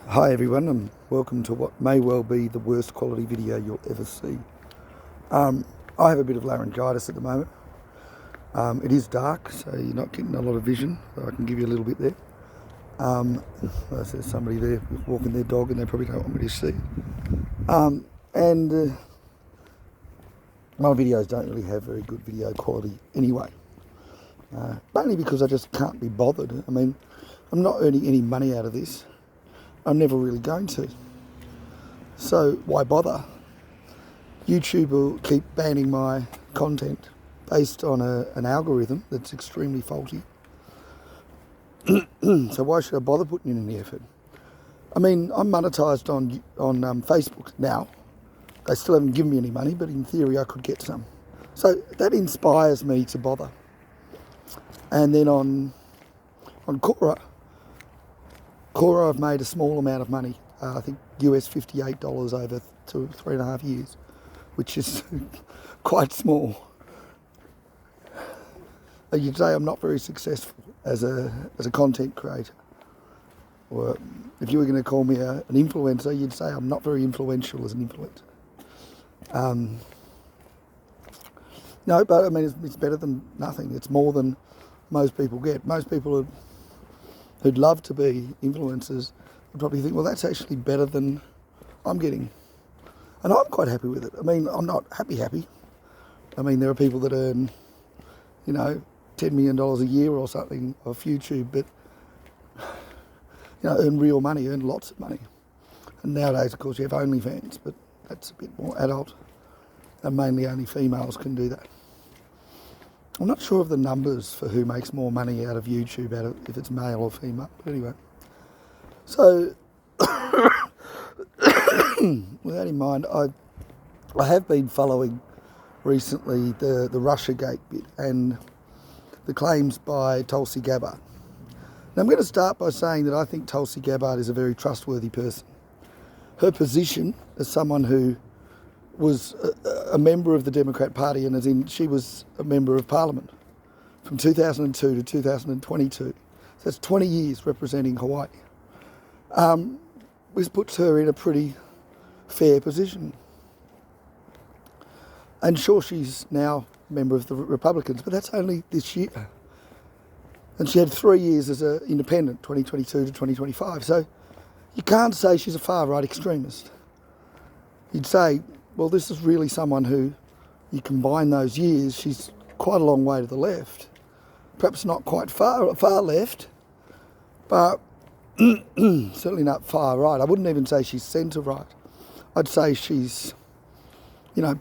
Hi everyone, and welcome to what may well be the worst quality video you'll ever see. I have a bit of laryngitis at the moment. It is dark, so you're not getting a lot of vision, so I can give you a little bit there. There's somebody there walking their dog and they probably don't want me to see. And my videos don't really have very good video quality anyway. Mainly because I just can't be bothered. I mean, I'm not earning any money out of this. I'm never really going to. So why bother? YouTube will keep banning my content based on an algorithm that's extremely faulty. So why should I bother putting in any effort? I mean, I'm monetized on Facebook now. They still haven't given me any money, but in theory I could get some. So that inspires me to bother. And then on Quora, I've made a small amount of money, I think US $58 over 3.5 years, which is quite small. You'd say I'm not very successful as a content creator. Or if you were going to call me an influencer, you'd say I'm not very influential as an influencer. No, but I mean, it's better than nothing. It's more than most people get. Most people who'd love to be influencers would probably think, well, that's actually better than I'm getting. And I'm quite happy with it. I mean, I'm not happy. I mean, there are people that earn, $10 million a year or something off YouTube, but, earn real money, earn lots of money. And nowadays, of course, you have OnlyFans, but that's a bit more adult. And mainly only females can do that. I'm not sure of the numbers for who makes more money out of YouTube, if it's male or female. But anyway, so with that in mind, I have been following recently the Russiagate bit and the claims by Tulsi Gabbard. Now I'm going to start by saying that I think Tulsi Gabbard is a very trustworthy person. Her position as someone who was a member of the Democrat Party, and as in she was a member of Parliament from 2002 to 2022. So that's 20 years representing Hawaii. This puts her in a pretty fair position. And sure, she's now a member of the Republicans, but that's only this year. And she had 3 years as an independent, 2022 to 2025. So you can't say she's a far-right extremist. You'd say, well, this is really someone who, you combine those years, she's quite a long way to the left. Perhaps not quite far left, but certainly not far right. I wouldn't even say she's centre-right. I'd say she's,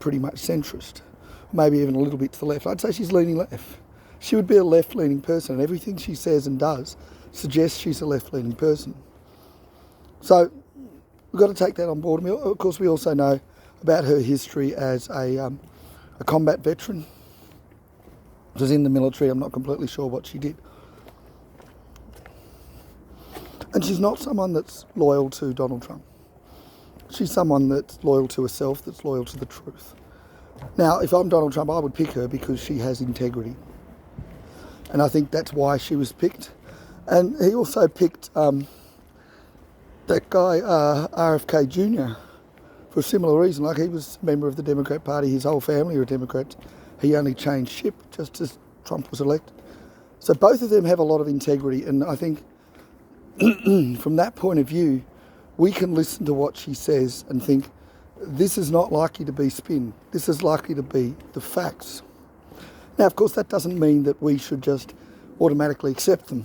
pretty much centrist, maybe even a little bit to the left. I'd say she's leaning left. She would be a left-leaning person, and everything she says and does suggests she's a left-leaning person. So we've got to take that on board. Of course, we also know about her history as a combat veteran. She was in the military. I'm not completely sure what she did. And she's not someone that's loyal to Donald Trump. She's someone that's loyal to herself, that's loyal to the truth. Now, if I'm Donald Trump, I would pick her because she has integrity. And I think that's why she was picked. And he also picked that guy, RFK Jr., for a similar reason. Like, he was a member of the Democrat Party, his whole family are Democrats. He only changed ship just as Trump was elected. So both of them have a lot of integrity, and I think from that point of view, we can listen to what she says and think, this is not likely to be spin. This is likely to be the facts. Now, of course, that doesn't mean that we should just automatically accept them.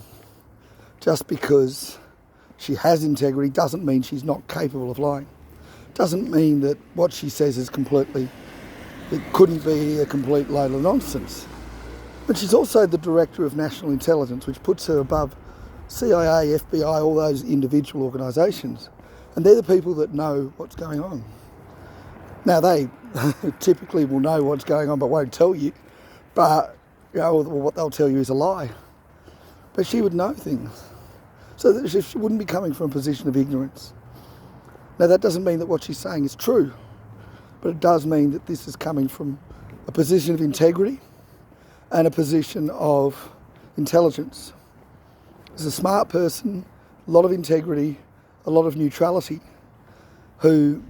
Just because she has integrity doesn't mean she's not capable of lying. Doesn't mean that what she says is it couldn't be a complete load of nonsense. But she's also the Director of National Intelligence, which puts her above CIA, FBI, all those individual organisations. And they're the people that know what's going on. Now, they typically will know what's going on but won't tell you. But, what they'll tell you is a lie. But she would know things. So that she wouldn't be coming from a position of ignorance. Now, that doesn't mean that what she's saying is true, but it does mean that this is coming from a position of integrity and a position of intelligence. She's a smart person, a lot of integrity, a lot of neutrality, who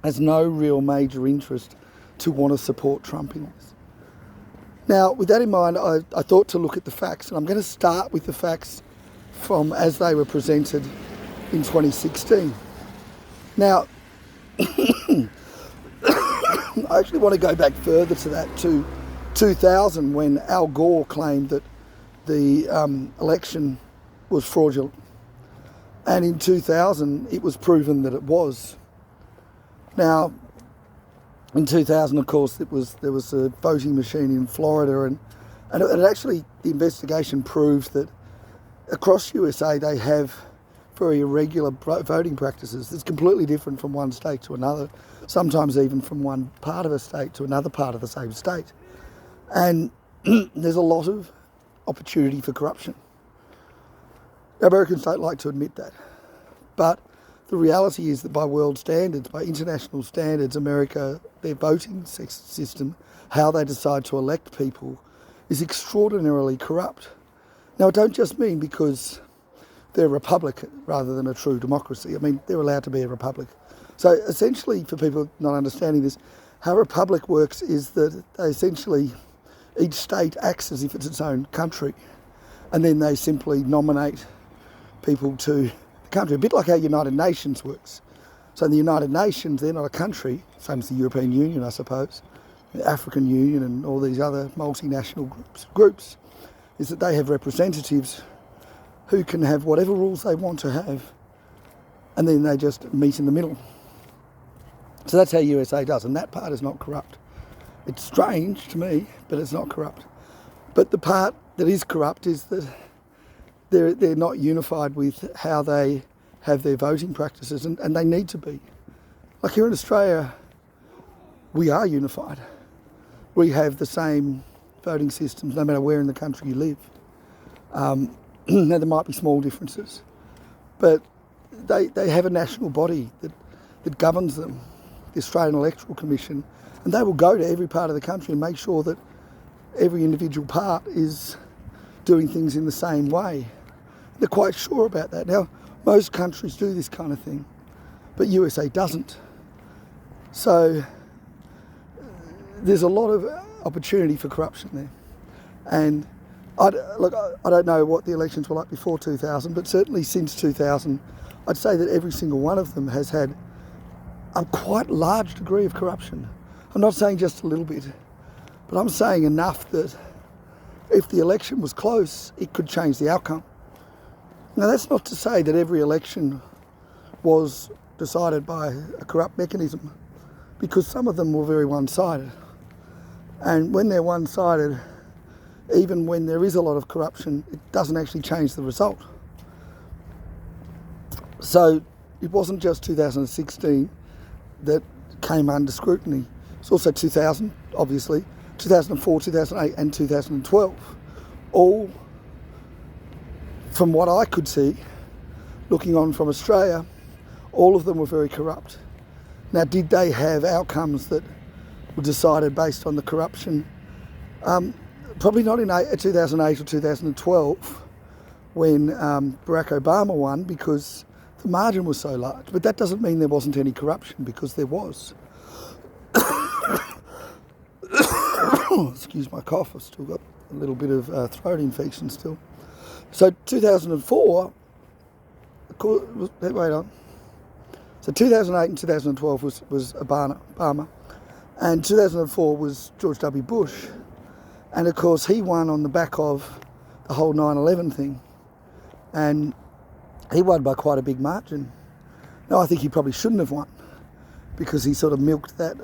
has no real major interest to want to support Trump in this. Now, with that in mind, I thought to look at the facts, and I'm going to start with the facts from as they were presented in 2016. Now, I actually want to go back further to that, to 2000, when Al Gore claimed that the election was fraudulent. And in 2000, it was proven that it was. Now, in 2000, of course, there was a voting machine in Florida, and it actually, the investigation proves that across USA they have very irregular voting practices. It's completely different from one state to another, sometimes even from one part of a state to another part of the same state. And there's a lot of opportunity for corruption. Americans don't like to admit that. But the reality is that by world standards, by international standards, America, their voting system, how they decide to elect people, is extraordinarily corrupt. Now, I don't just mean because they're a republic rather than a true democracy. I mean, they're allowed to be a republic. So essentially, for people not understanding this, how a republic works is that they essentially, each state acts as if it's its own country, and then they simply nominate people to the country, a bit like how United Nations works. So in the United Nations, they're not a country, same as the European Union, I suppose, the African Union and all these other multinational groups, is that they have representatives who can have whatever rules they want to have, and then they just meet in the middle. So that's how USA does, and that part is not corrupt. It's strange to me, but it's not corrupt. But the part that is corrupt is that they're not unified with how they have their voting practices, and they need to be. Like here in Australia, we are unified. We have the same voting systems no matter where in the country you live. Now there might be small differences, but they have a national body that governs them, the Australian Electoral Commission, and they will go to every part of the country and make sure that every individual part is doing things in the same way. They're quite sure about that. Now, most countries do this kind of thing, but USA doesn't. So there's a lot of opportunity for corruption there. And I don't know what the elections were like before 2000, but certainly since 2000, I'd say that every single one of them has had a quite large degree of corruption. I'm not saying just a little bit, but I'm saying enough that if the election was close, it could change the outcome. Now, that's not to say that every election was decided by a corrupt mechanism, because some of them were very one-sided. And when they're one-sided, even when there is a lot of corruption, it doesn't actually change the result. So it wasn't just 2016 that came under scrutiny. It's also 2000, obviously, 2004, 2008 and 2012. All, from what I could see, looking on from Australia, all of them were very corrupt. Now, did they have outcomes that were decided based on the corruption? Probably not in 2008 or 2012 when Barack Obama won, because the margin was so large. But that doesn't mean there wasn't any corruption, because there was. Excuse my cough, I've still got a little bit of throat infection still. So 2004, wait on. So 2008 and 2012 was Obama, and 2004 was George W. Bush. And of course he won on the back of the whole 9/11 thing, and he won by quite a big margin. Now, I think he probably shouldn't have won, because he sort of milked that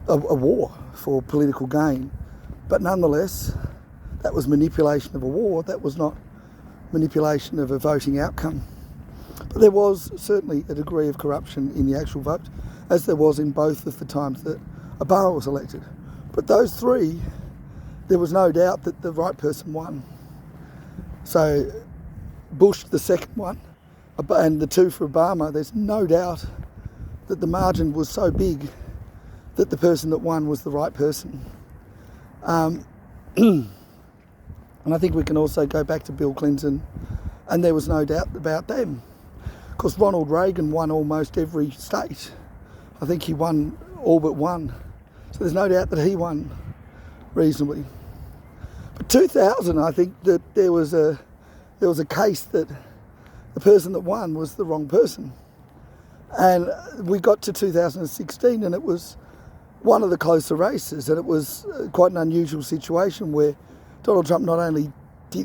a war for political gain. But nonetheless, that was manipulation of a war. That was not manipulation of a voting outcome. But there was certainly a degree of corruption in the actual vote, as there was in both of the times that Obama was elected. But those three, there was no doubt that the right person won. So Bush, the second one, and the two for Obama, there's no doubt that the margin was so big that the person that won was the right person. And I think we can also go back to Bill Clinton and there was no doubt about them. Of course, Ronald Reagan won almost every state. I think he won all but one. So there's no doubt that he won reasonably. But 2000, I think that there was a case that the person that won was the wrong person. And we got to 2016 and it was one of the closer races, and it was quite an unusual situation where Donald Trump not only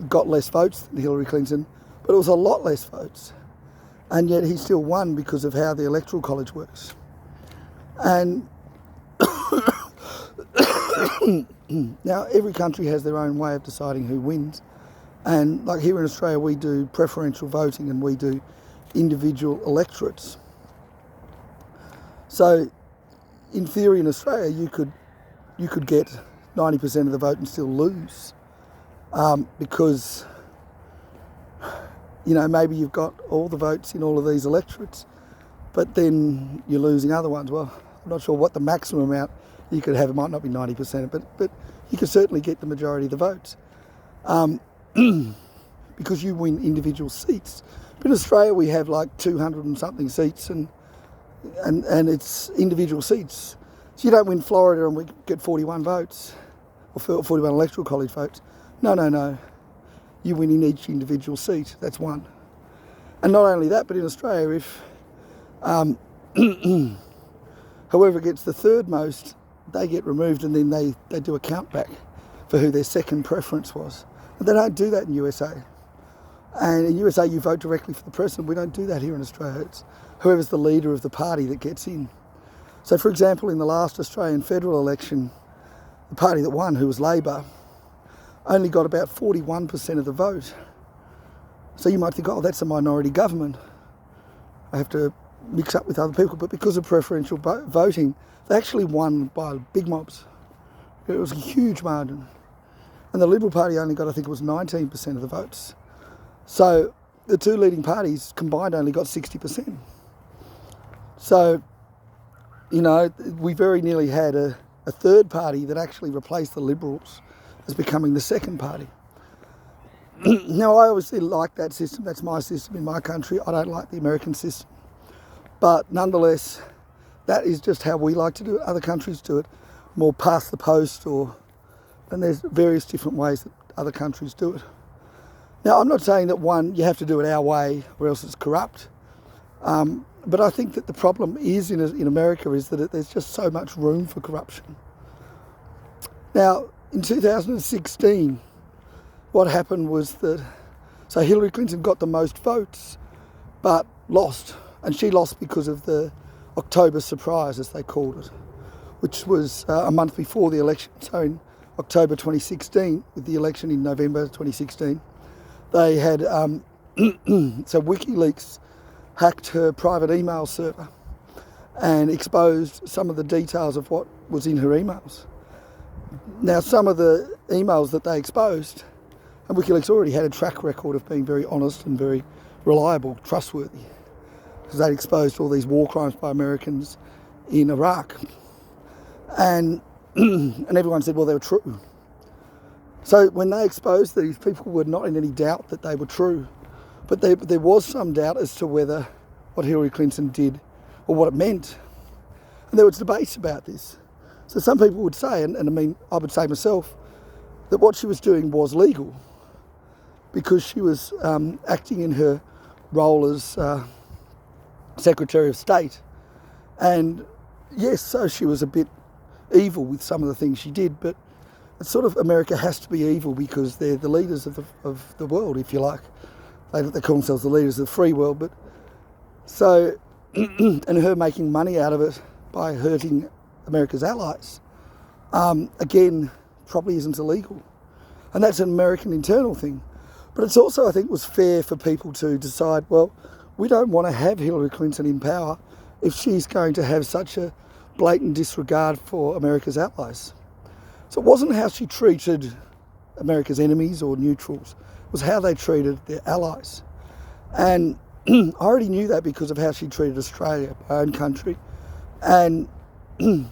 got less votes than Hillary Clinton, but it was a lot less votes. And yet he still won because of how the Electoral College works. And now every country has their own way of deciding who wins. And like here in Australia, we do preferential voting and we do individual electorates. So in theory in Australia, you could get 90% of the vote and still lose. Because, you know, maybe you've got all the votes in all of these electorates, but then you're losing other ones. Well, I'm not sure what the maximum amount you could have. It might not be 90%, but you could certainly get the majority of the votes. Because you win individual seats. But in Australia, we have like 200 and something seats, and it's individual seats. So you don't win Florida and we get 41 votes, or 41 Electoral College votes. No. You win in each individual seat. That's one. And not only that, but in Australia, if whoever gets the third most, they get removed, and then they do a count back for who their second preference was. But they don't do that in USA. And in USA, you vote directly for the president. We don't do that here in Australia. It's whoever's the leader of the party that gets in. So, for example, in the last Australian federal election, the party that won, who was Labor, only got about 41% of the vote. So you might think, oh, that's a minority government. I have to mix up with other people. But because of preferential voting, they actually won by big mobs. It was a huge margin. And the Liberal Party only got, I think it was 19% of the votes. So the two leading parties combined only got 60%. So, you know, we very nearly had a third party that actually replaced the Liberals as becoming the second party. Now, I obviously like that system. That's my system in my country. I don't like the American system. But nonetheless, that is just how we like to do it. Other countries do it more past the post, and there's various different ways that other countries do it. Now, I'm not saying that you have to do it our way or else it's corrupt. But I think that the problem is in America is that there's just so much room for corruption. Now, in 2016, what happened was that, so Hillary Clinton got the most votes, but lost. And she lost because of the October surprise, as they called it, which was a month before the election. So in October 2016, with the election in November 2016, they had, so WikiLeaks hacked her private email server and exposed some of the details of what was in her emails. Now, some of the emails that they exposed, and WikiLeaks already had a track record of being very honest and very reliable, trustworthy, because they'd exposed all these war crimes by Americans in Iraq. And everyone said, well, they were true. So when they exposed these, people were not in any doubt that they were true. But there was some doubt as to whether what Hillary Clinton did or what it meant. And there was debates about this. So some people would say, and I mean, I would say myself, that what she was doing was legal because she was acting in her role as Secretary of State. And yes, so she was a bit evil with some of the things she did, but it's sort of America has to be evil because they're the leaders of the world, if you like. They call themselves the leaders of the free world, but so, and her making money out of it by hurting America's allies, again, probably isn't illegal. And that's an American internal thing. But it's also, I think, was fair for people to decide, well, we don't want to have Hillary Clinton in power if she's going to have such a blatant disregard for America's allies. So it wasn't how she treated America's enemies or neutrals, it was how they treated their allies. And I already knew that because of how she treated Australia, my own country, and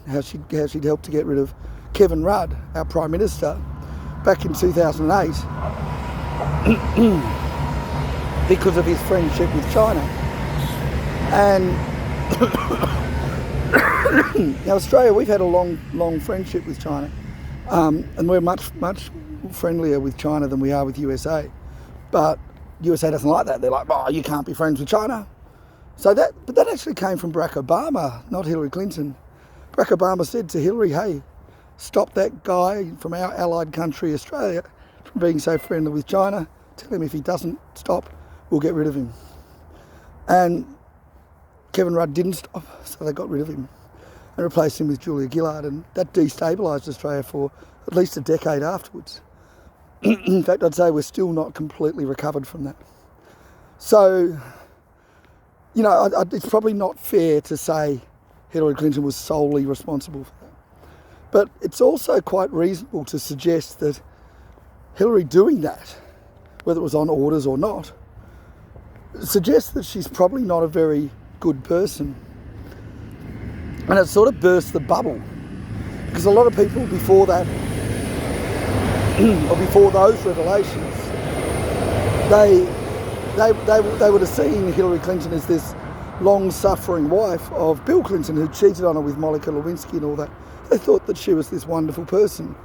how she'd helped to get rid of Kevin Rudd, our Prime Minister, back in 2008. because of his friendship with China. And now Australia, we've had a long friendship with China, and we're much friendlier with China than we are with USA. But USA doesn't like that. They're like, oh, you can't be friends with China. But that actually came from Barack Obama, not Hillary Clinton. Barack Obama said to Hillary, hey, stop that guy from our allied country, Australia, from being so friendly with China. Tell him if he doesn't stop, we'll get rid of him. And Kevin Rudd didn't stop, so they got rid of him and replaced him with Julia Gillard, and that destabilised Australia for at least a decade afterwards. In fact, I'd say we're still not completely recovered from that. So, you know, it's probably not fair to say Hillary Clinton was solely responsible for that. But it's also quite reasonable to suggest that Hillary doing that, whether it was on orders or not, suggests that she's probably not a very good person. And it sort of burst the bubble, because a lot of people before that, or before those revelations, they would have seen Hillary Clinton as this long-suffering wife of Bill Clinton, who cheated on her with Monica Lewinsky and all that. They thought that she was this wonderful person.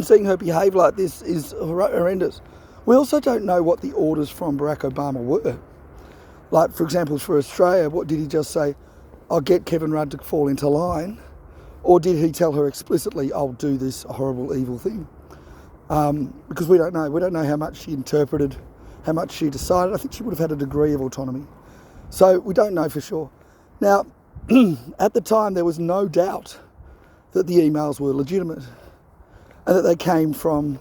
Seeing her behave like this is horrendous. We also don't know what the orders from Barack Obama were. Like, for example, for Australia, what did he just say? I'll get Kevin Rudd to fall into line. Or did he tell her explicitly, I'll do this horrible, evil thing? Because we don't know. We don't know how much she interpreted, how much she decided. I think she would have had a degree of autonomy. So we don't know for sure. Now, at the time, there was no doubt that the emails were legitimate and that they came from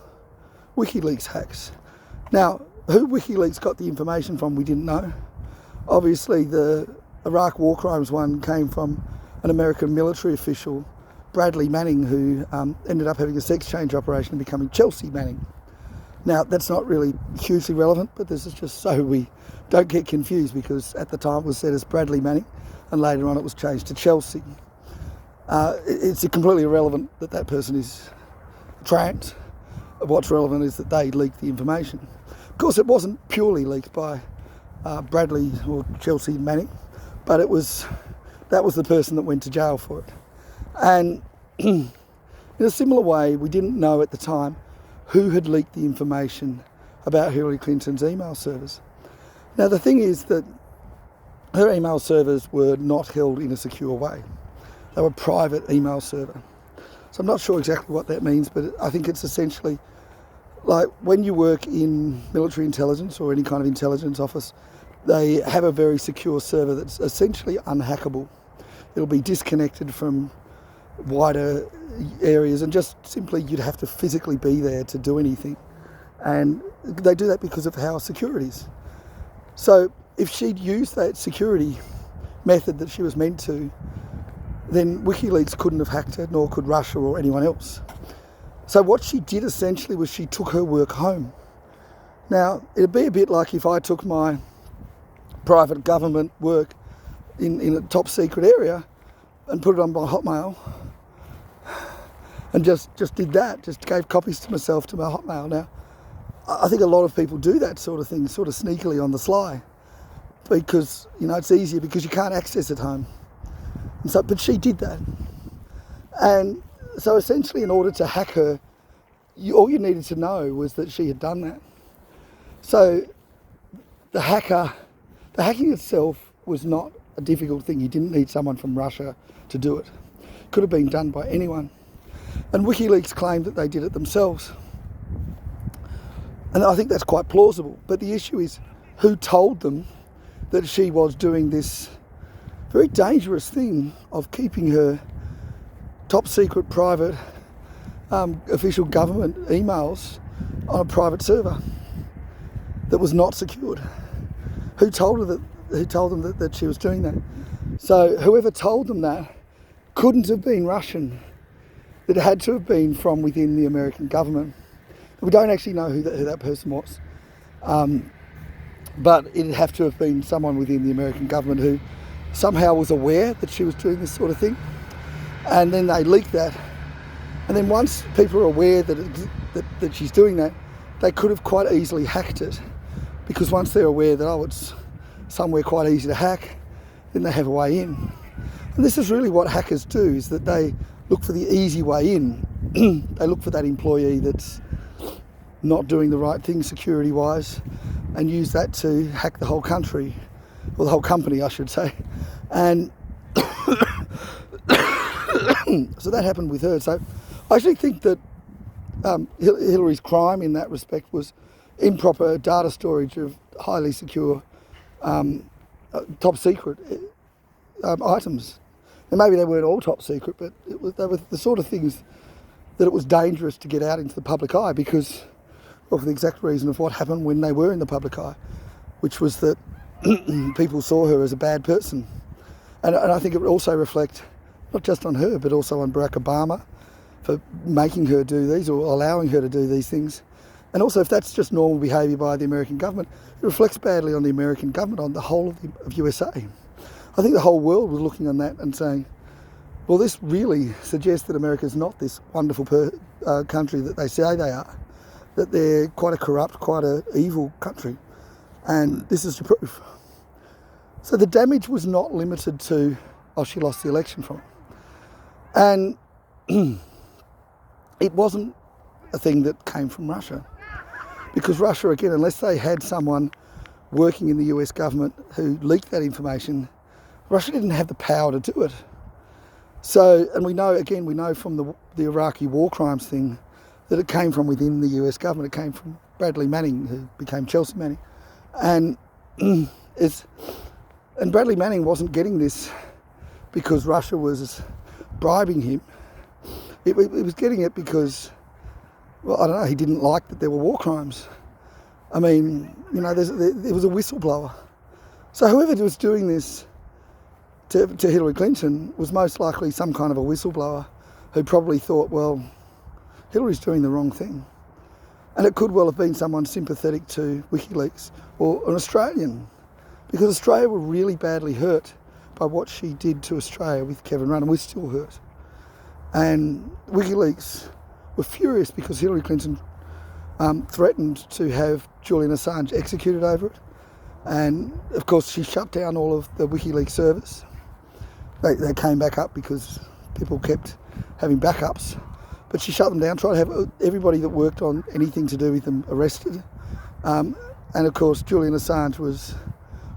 WikiLeaks hacks. Now, who WikiLeaks got the information from, we didn't know. Obviously, the Iraq war crimes one came from an American military official, Bradley Manning, who ended up having a sex change operation and becoming Chelsea Manning. Now, that's not really hugely relevant, but this is just so we don't get confused, because at the time it was said as Bradley Manning, and later on it was changed to Chelsea. It's completely irrelevant that that person is trans. What's relevant is that they leaked the information. Of course, it wasn't purely leaked by Bradley or Chelsea Manning, but that was the person that went to jail for it. And in a similar way, we didn't know at the time who had leaked the information about Hillary Clinton's email servers. Now, the thing is that her email servers were not held in a secure way. They were private email server. So I'm not sure exactly what that means, but I think it's essentially like when you work in military intelligence or any kind of intelligence office, they have a very secure server that's essentially unhackable. It'll be disconnected from wider areas, and just simply you'd have to physically be there to do anything. And they do that because of how secure it is. So if she'd used that security method that she was meant to, then WikiLeaks couldn't have hacked her, nor could Russia or anyone else. So what she did essentially was she took her work home. Now, it'd be a bit like if I took my private government work in a top secret area and put it on my Hotmail and just did that, just gave copies to myself to my Hotmail. Now, I think a lot of people do that sort of thing, sort of sneakily on the sly, because, you know, it's easier because you can't access it home. And so, but she did that. And so essentially, in order to hack her, all you needed to know was that she had done that. So the hacking itself was not a difficult thing. You didn't need someone from Russia to do it. It could have been done by anyone. And WikiLeaks claimed that they did it themselves. And I think that's quite plausible. But the issue is, who told them that she was doing this very dangerous thing of keeping her top secret private official government emails on a private server that was not secured? Who told her that? Who told them that she was doing that? So whoever told them that couldn't have been Russian. It had to have been from within the American government. We don't actually know who that person was, but it'd have to have been someone within the American government who somehow was aware that she was doing this sort of thing, and then they leaked that. And then once people are aware that she's doing that, they could have quite easily hacked it because once they're aware that, oh, it's somewhere quite easy to hack, then they have a way in. And this is really what hackers do, is that they look for the easy way in. They look for that employee that's not doing the right thing security-wise and use that to hack the whole country, or the whole company, I should say. And so that happened with her. So I actually think that Hillary's crime in that respect was improper data storage of highly secure, top secret items. And maybe they weren't all top secret, but they were the sort of things that it was dangerous to get out into the public eye, because of the exact reason of what happened when they were in the public eye, which was that people saw her as a bad person. And I think it would also reflect not just on her, but also on Barack Obama for making her do these, or allowing her to do these things. And also, if that's just normal behaviour by the American government, it reflects badly on the American government, on the whole of USA. I think the whole world was looking on that and saying, well, this really suggests that America's not this wonderful country that they say they are, that they're quite a corrupt, quite an evil country. And this is the proof. So the damage was not limited to, oh, she lost the election from it. And it wasn't a thing that came from Russia. Because Russia, again, unless they had someone working in the US government who leaked that information, Russia didn't have the power to do it. So, and we know from the Iraqi war crimes thing that it came from within the US government. It came from Bradley Manning, who became Chelsea Manning. And Bradley Manning wasn't getting this because Russia was bribing him. It was getting it because, well, I don't know, he didn't like that there were war crimes. I mean, you know, there was a whistleblower. So whoever was doing this to Hillary Clinton was most likely some kind of a whistleblower who probably thought, well, Hillary's doing the wrong thing. And it could well have been someone sympathetic to WikiLeaks, or an Australian, because Australia were really badly hurt by what she did to Australia with Kevin Rudd, and we're still hurt. And WikiLeaks were furious because Hillary Clinton threatened to have Julian Assange executed over it. And of course she shut down all of the WikiLeaks servers. They came back up because people kept having backups. But she shut them down, tried to have everybody that worked on anything to do with them arrested. And of course Julian Assange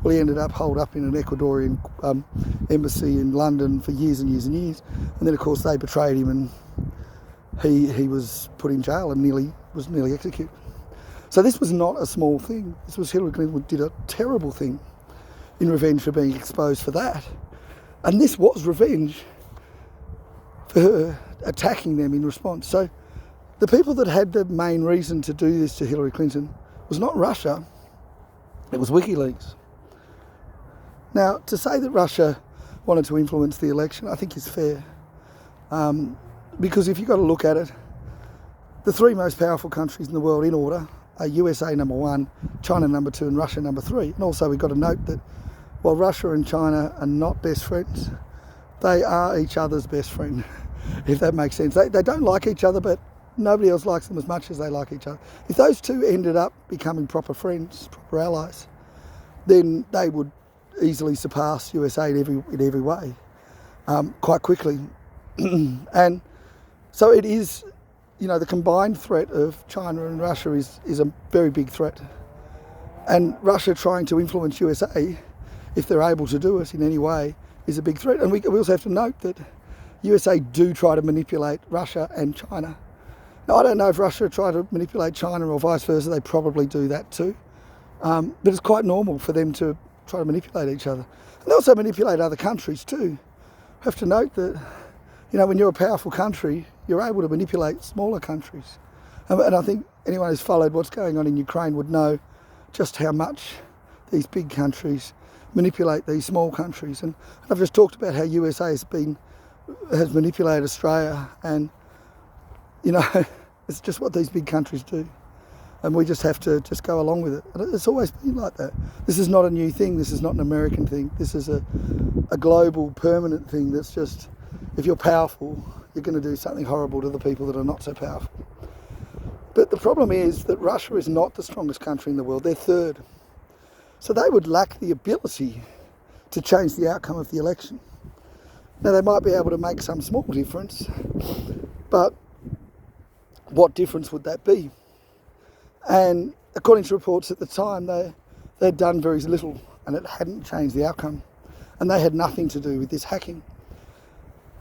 he ended up holed up in an Ecuadorian embassy in London for years and years and years. And then of course they betrayed him, and he was put in jail and was nearly executed. So this was not a small thing. This was Hillary Clinton did a terrible thing in revenge for being exposed for that. And this was revenge for her attacking them in response. So the people that had the main reason to do this to Hillary Clinton was not Russia, it was WikiLeaks. Now, to say that Russia wanted to influence the election, I think is fair. Because if you've got to look at it, the three most powerful countries in the world in order are USA number 1, China number 2 and Russia number 3. And also we've got to note that while Russia and China are not best friends, they are each other's best friend, if that makes sense. They don't like each other, but nobody else likes them as much as they like each other. If those two ended up becoming proper friends, proper allies, then they would easily surpass USA in every way, quite quickly. And so it is, you know, the combined threat of China and Russia is a very big threat. And Russia trying to influence USA, if they're able to do it in any way, is a big threat. And we also have to note that USA do try to manipulate Russia and China. Now, I don't know if Russia try to manipulate China or vice versa. They probably do that too. But it's quite normal for them to try to manipulate each other. And they also manipulate other countries too. You have to note that, you know, when you're a powerful country, you're able to manipulate smaller countries. And I think anyone who's followed what's going on in Ukraine would know just how much these big countries manipulate these small countries. And I've just talked about how USA has manipulated Australia, and, you know, it's just what these big countries do. And we just have to just go along with it. And it's always been like that. This is not a new thing. This is not an American thing. This is a global, permanent thing that's just, if you're powerful, you're going to do something horrible to the people that are not so powerful. But the problem is that Russia is not the strongest country in the world. They're third. So they would lack the ability to change the outcome of the election. Now, they might be able to make some small difference, but what difference would that be? And according to reports at the time, they'd done very little, and it hadn't changed the outcome. And they had nothing to do with this hacking.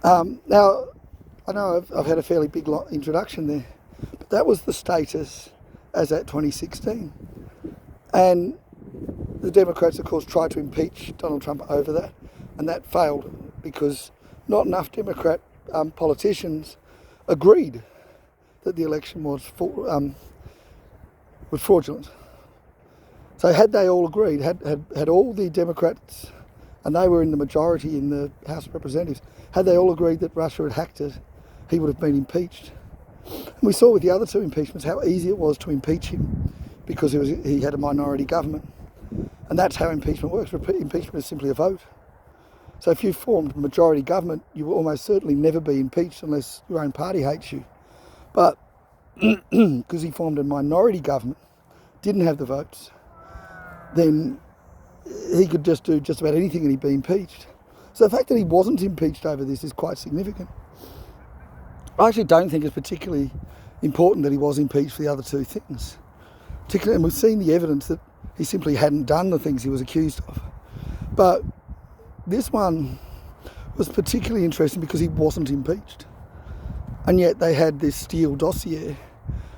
Now, I know I've had a fairly big introduction there, but that was the status as at 2016. And the Democrats, of course, tried to impeach Donald Trump over that, and that failed because not enough Democrat politicians agreed that the election was fraudulent. So had they all agreed, had all the Democrats, and they were in the majority in the House of Representatives, had they all agreed that Russia had hacked it, he would have been impeached. And we saw with the other two impeachments how easy it was to impeach him because he had a minority government. And that's how impeachment works. Impeachment is simply a vote. So if you formed a majority government, you will almost certainly never be impeached unless your own party hates you. But because he formed a minority government, didn't have the votes, then he could just do just about anything and he'd be impeached. So the fact that he wasn't impeached over this is quite significant. I actually don't think it's particularly important that he was impeached for the other two things. Particularly, and we've seen the evidence that he simply hadn't done the things he was accused of. But this one was particularly interesting because he wasn't impeached. And yet they had this Steele dossier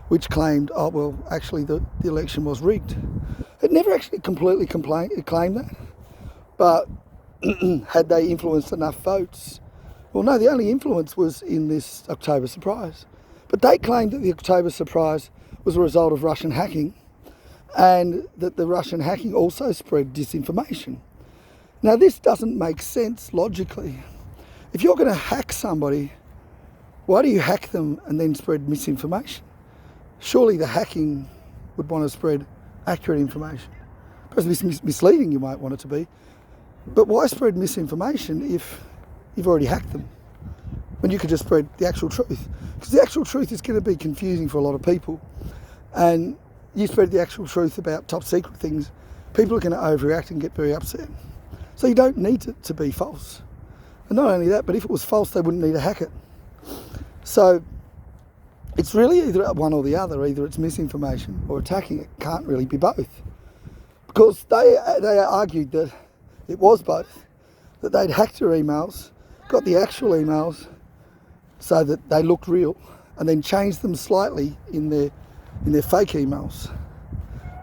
which claimed, oh, well, actually the election was rigged. It never actually completely claimed that. But had they influenced enough votes? Well, no, the only influence was in this October surprise. But they claimed that the October surprise was a result of Russian hacking and that the Russian hacking also spread disinformation. Now, this doesn't make sense logically. If you're going to hack somebody, why do you hack them and then spread misinformation? Surely the hacking would want to spread accurate information. Perhaps misleading you might want it to be. But why spread misinformation if you've already hacked them? When you could just spread the actual truth. Because the actual truth is going to be confusing for a lot of people. And you spread the actual truth about top secret things, people are going to overreact and get very upset. So you don't need it to be false. And not only that, but if it was false, they wouldn't need to hack it. So it's really either one or the other. Either it's misinformation or attacking. It can't really be both. Because they argued that it was both. That they'd hacked her emails, got the actual emails so that they looked real, and then changed them slightly in their fake emails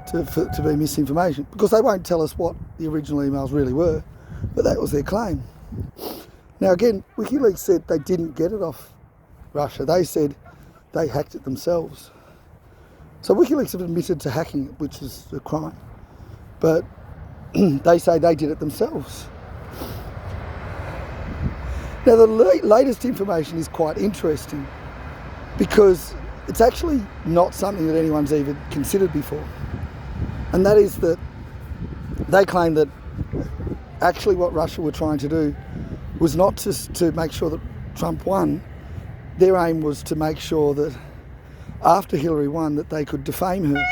to be misinformation. Because they won't tell us what the original emails really were, but that was their claim. Now again, WikiLeaks said they didn't get it off Russia. They said they hacked it themselves. So WikiLeaks have admitted to hacking it, which is a crime. But they say they did it themselves. Now the latest information is quite interesting because it's actually not something that anyone's even considered before. And that is that they claim that actually what Russia were trying to do was not to make sure that Trump won. Their aim was to make sure that after Hillary won that they could defame her.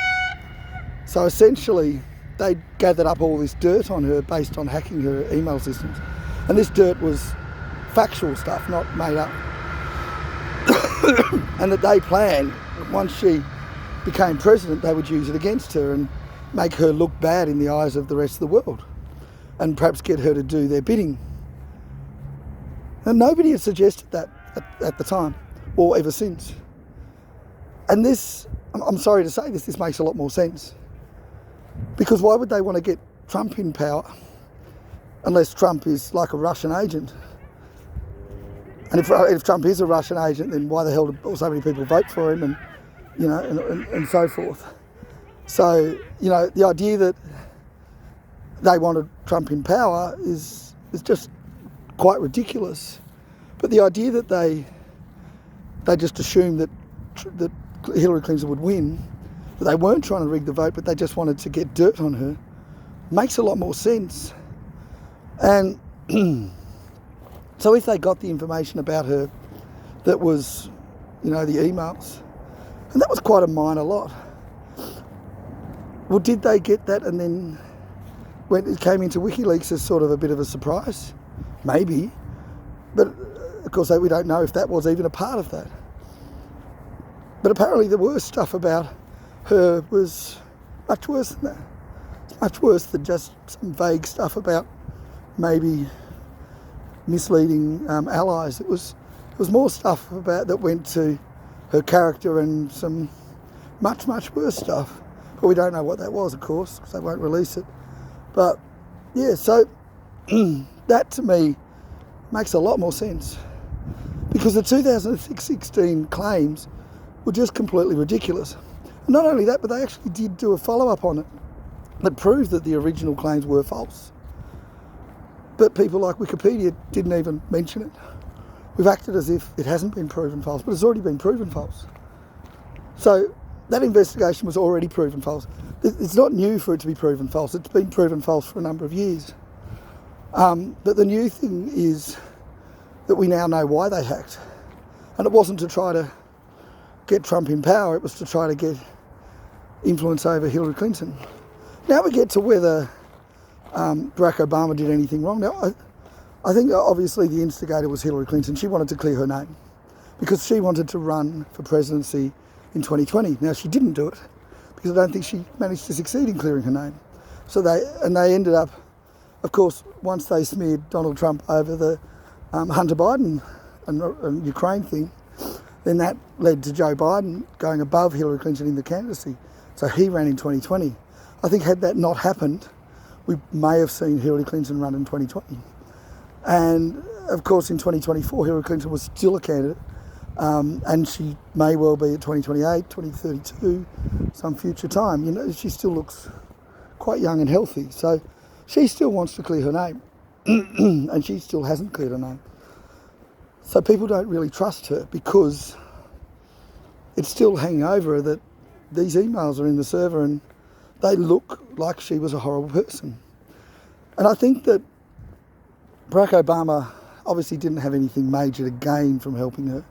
So essentially they gathered up all this dirt on her based on hacking her email systems. And this dirt was factual stuff, not made up. And that they planned, once she became president, they would use it against her and make her look bad in the eyes of the rest of the world and perhaps get her to do their bidding. And nobody had suggested that at the time or ever since. And this, I'm sorry to say this makes a lot more sense. Because why would they want to get Trump in power unless Trump is like a Russian agent? And if Trump is a Russian agent, then why the hell did so many people vote for him and, you know, and so forth? So, you know, the idea that they wanted Trump in power is just quite ridiculous. But the idea that they just assumed that Hillary Clinton would win, that they weren't trying to rig the vote, but they just wanted to get dirt on her, makes a lot more sense. And so if they got the information about her that was, you know, the emails, and that was quite a minor lot, well, did they get that and then when it came into WikiLeaks as sort of a bit of a surprise, maybe, but of course we don't know if that was even a part of that. But apparently the worst stuff about her was much worse than that. It's much worse than just some vague stuff about maybe misleading allies. It was more stuff about that went to her character and some much worse stuff. But we don't know what that was, of course, because they won't release it. But yeah, so that to me makes a lot more sense, because the 2016 claims were just completely ridiculous. And not only that, but they actually did do a follow-up on it that proved that the original claims were false. But people like Wikipedia didn't even mention it. We've acted as if it hasn't been proven false, but it's already been proven false. So that investigation was already proven false. It's not new for it to be proven false. It's been proven false for a number of years. But the new thing is that we now know why they hacked. And it wasn't to try to get Trump in power, it was to try to get influence over Hillary Clinton. Now we get to whether Barack Obama did anything wrong. Now, I think obviously the instigator was Hillary Clinton. She wanted to clear her name because she wanted to run for presidency in 2020. Now, she didn't do it because I don't think she managed to succeed in clearing her name. So they ended up, of course, once they smeared Donald Trump over the Hunter Biden and Ukraine thing, then that led to Joe Biden going above Hillary Clinton in the candidacy. So he ran in 2020. I think had that not happened, we may have seen Hillary Clinton run in 2020. And of course in 2024, Hillary Clinton was still a candidate, and she may well be at 2028, 2032, some future time. You know, she still looks quite young and healthy. So she still wants to clear her name, and she still hasn't cleared her name. So people don't really trust her because it's still hanging over her that these emails are in the server and they look like she was a horrible person. And I think that Barack Obama obviously didn't have anything major to gain from helping her,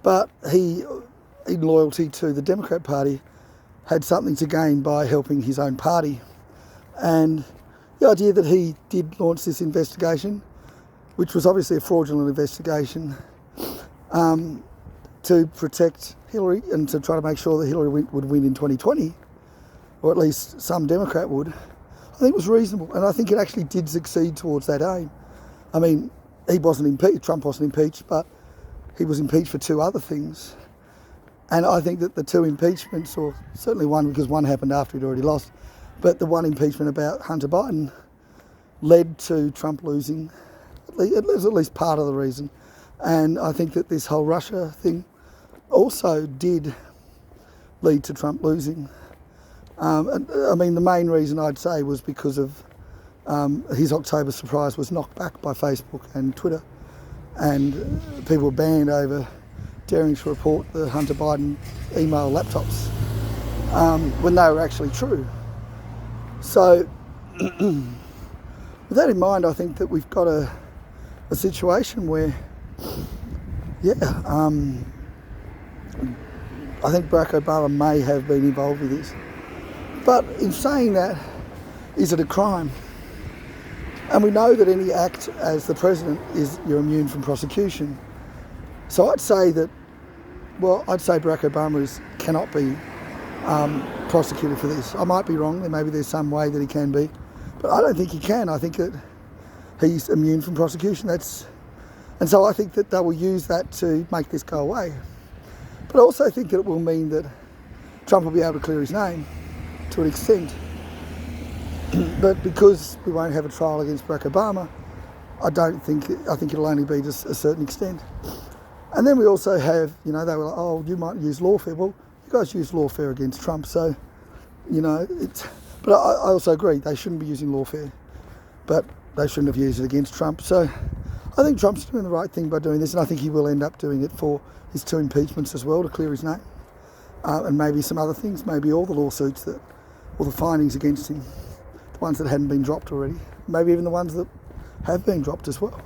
but he, in loyalty to the Democrat Party, had something to gain by helping his own party. And the idea that he did launch this investigation, which was obviously a fraudulent investigation, to protect Hillary and to try to make sure that Hillary would win in 2020, or at least some Democrat would, I think was reasonable. And I think it actually did succeed towards that aim. I mean, he wasn't impeached, Trump wasn't impeached, but he was impeached for two other things. And I think that the two impeachments, or certainly one because one happened after he'd already lost, but the one impeachment about Hunter Biden led to Trump losing. It was at least part of the reason. And I think that this whole Russia thing also did lead to Trump losing. I mean, the main reason I'd say was because of his October surprise was knocked back by Facebook and Twitter, and people were banned over daring to report the Hunter Biden email laptops when they were actually true. So with that in mind, I think that we've got a situation where, I think Barack Obama may have been involved with this. But in saying that, is it a crime? And we know that any act as the president you're immune from prosecution. So I'd say Barack Obama cannot be prosecuted for this. I might be wrong, maybe there's some way that he can be, but I don't think he can. I think that he's immune from prosecution. And so I think that they will use that to make this go away. But I also think that it will mean that Trump will be able to clear his name to an extent. But because we won't have a trial against Barack Obama, I think it'll only be to a certain extent. And then we also have, they were like, oh, you might use lawfare. Well, you guys use lawfare against Trump, so, but I also agree, they shouldn't be using lawfare, but they shouldn't have used it against Trump. So I think Trump's doing the right thing by doing this, and I think he will end up doing it for his two impeachments as well to clear his name, and maybe some other things, maybe all the lawsuits or the findings against him, the ones that hadn't been dropped already, maybe even the ones that have been dropped as well.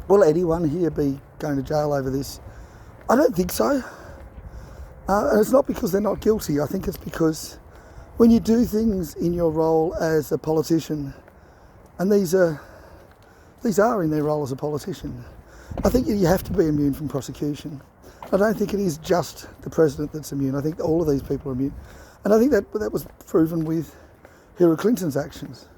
Will anyone here be going to jail over this? I don't think so. And it's not because they're not guilty. I think it's because when you do things in your role as a politician, and these are in their role as a politician, I think you have to be immune from prosecution. I don't think it is just the president that's immune. I think all of these people are immune. And I think that was proven with Hillary Clinton's actions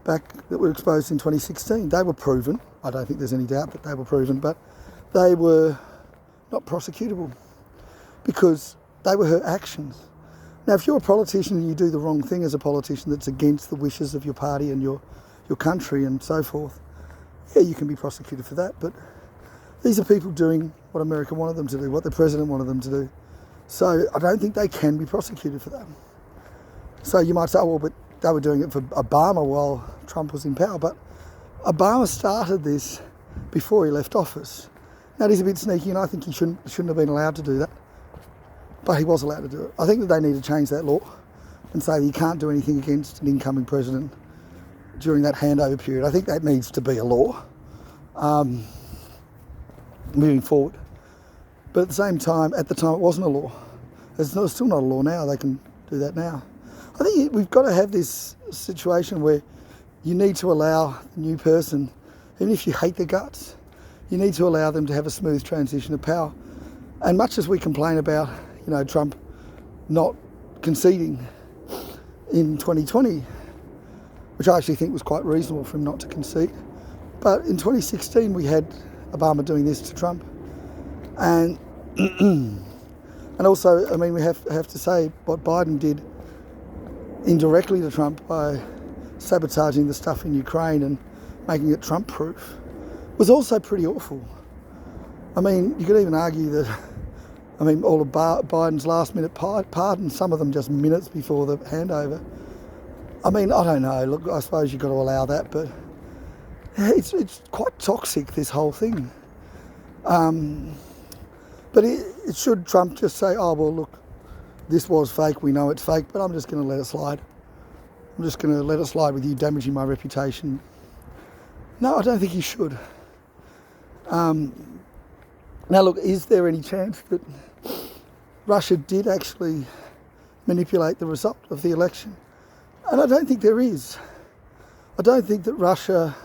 that were exposed in 2016. They were proven. I don't think there's any doubt that they were proven, but they were not prosecutable because they were her actions. Now, if you're a politician and you do the wrong thing as a politician that's against the wishes of your party and your country and so forth, yeah, you can be prosecuted for that. But these are people doing what America wanted them to do, what the president wanted them to do. So I don't think they can be prosecuted for that. So you might say, oh, well, but they were doing it for Obama while Trump was in power. But Obama started this before he left office. Now, it is a bit sneaky, and I think he shouldn't have been allowed to do that. But he was allowed to do it. I think that they need to change that law and say that you can't do anything against an incoming president during that handover period. I think that needs to be a law moving forward. But at the same time, at the time, it wasn't a law. It's still not a law now. They can do that now. I think we've got to have this situation where you need to allow the new person, even if you hate their guts, you need to allow them to have a smooth transition of power. And much as we complain about, Trump not conceding in 2020, which I actually think was quite reasonable for him not to concede, but in 2016 we had Obama doing this to Trump. And also, we have to say what Biden did indirectly to Trump by sabotaging the stuff in Ukraine and making it Trump-proof was also pretty awful. You could even argue that, all of Biden's last-minute pardons, some of them just minutes before the handover. I don't know. Look, I suppose you've got to allow that, but it's quite toxic, this whole thing. But it should Trump just say, oh, well, look, this was fake, we know it's fake, but I'm just going to let it slide. I'm just going to let it slide with you damaging my reputation. No, I don't think he should. Now, look, is there any chance that Russia did actually manipulate the result of the election? And I don't think there is. I don't think that Russia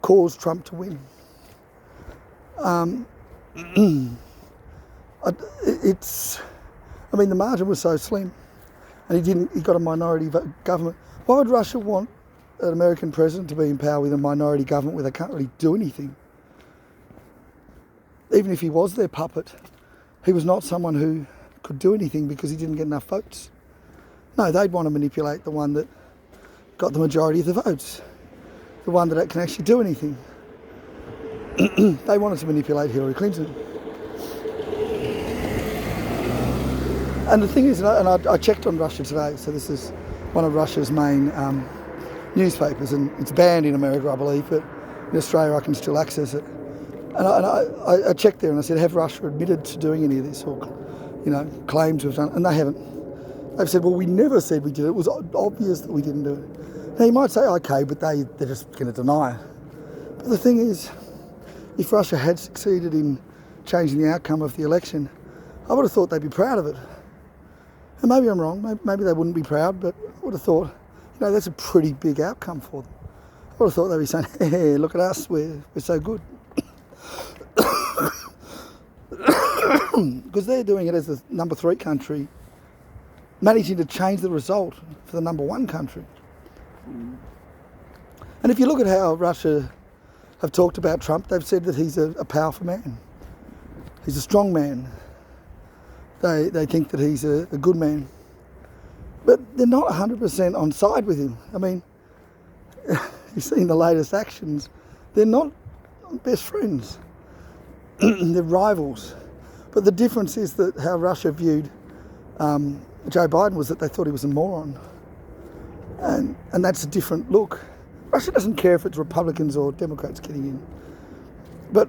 caused Trump to win. The margin was so slim, and he got a minority government. Why would Russia want an American president to be in power with a minority government where they can't really do anything? Even if he was their puppet, he was not someone who could do anything because he didn't get enough votes. No, they'd want to manipulate the one that got the majority of the votes, the one that can actually do anything. They wanted to manipulate Hillary Clinton. And the thing is, and I checked on Russia today, so this is one of Russia's main newspapers, and it's banned in America, I believe, but in Australia I can still access it. And I checked there and I said, have Russia admitted to doing any of this or, claimed to have done it? And they haven't. They've said, well, we never said we did it. It was obvious that we didn't do it. Now, you might say, okay, but they're just going to deny it. But the thing is, if Russia had succeeded in changing the outcome of the election, I would have thought they'd be proud of it. And maybe I'm wrong. Maybe they wouldn't be proud, but I would have thought, that's a pretty big outcome for them. I would have thought they'd be saying, hey, look at us, we're so good. Because they're doing it as the number 3 country, managing to change the result for the number 1 country. And if you look at how Russia have talked about Trump, they've said that he's a powerful man. He's a strong man. They think that he's a good man. But they're not 100% on side with him. You've seen the latest actions. They're not best friends. They're rivals. But the difference is that how Russia viewed Joe Biden was that they thought he was a moron. And that's a different look. Russia doesn't care if it's Republicans or Democrats getting in. But,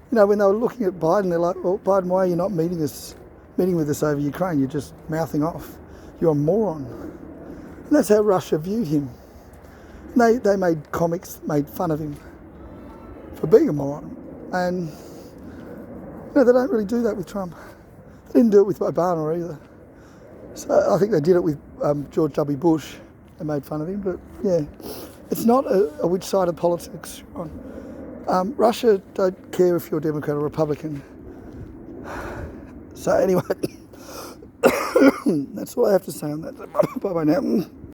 when they were looking at Biden, they're like, well, Biden, why are you not meeting with us over Ukraine? You're just mouthing off. You're a moron. And that's how Russia viewed him. And they made comics, made fun of him for being a moron. And they don't really do that with Trump. They didn't do it with Obama either. So I think they did it with George W. Bush. They made fun of him, but yeah, it's not a which side of politics you're on. Russia don't care if you're Democrat or Republican. So anyway, that's all I have to say on that. Bye bye now.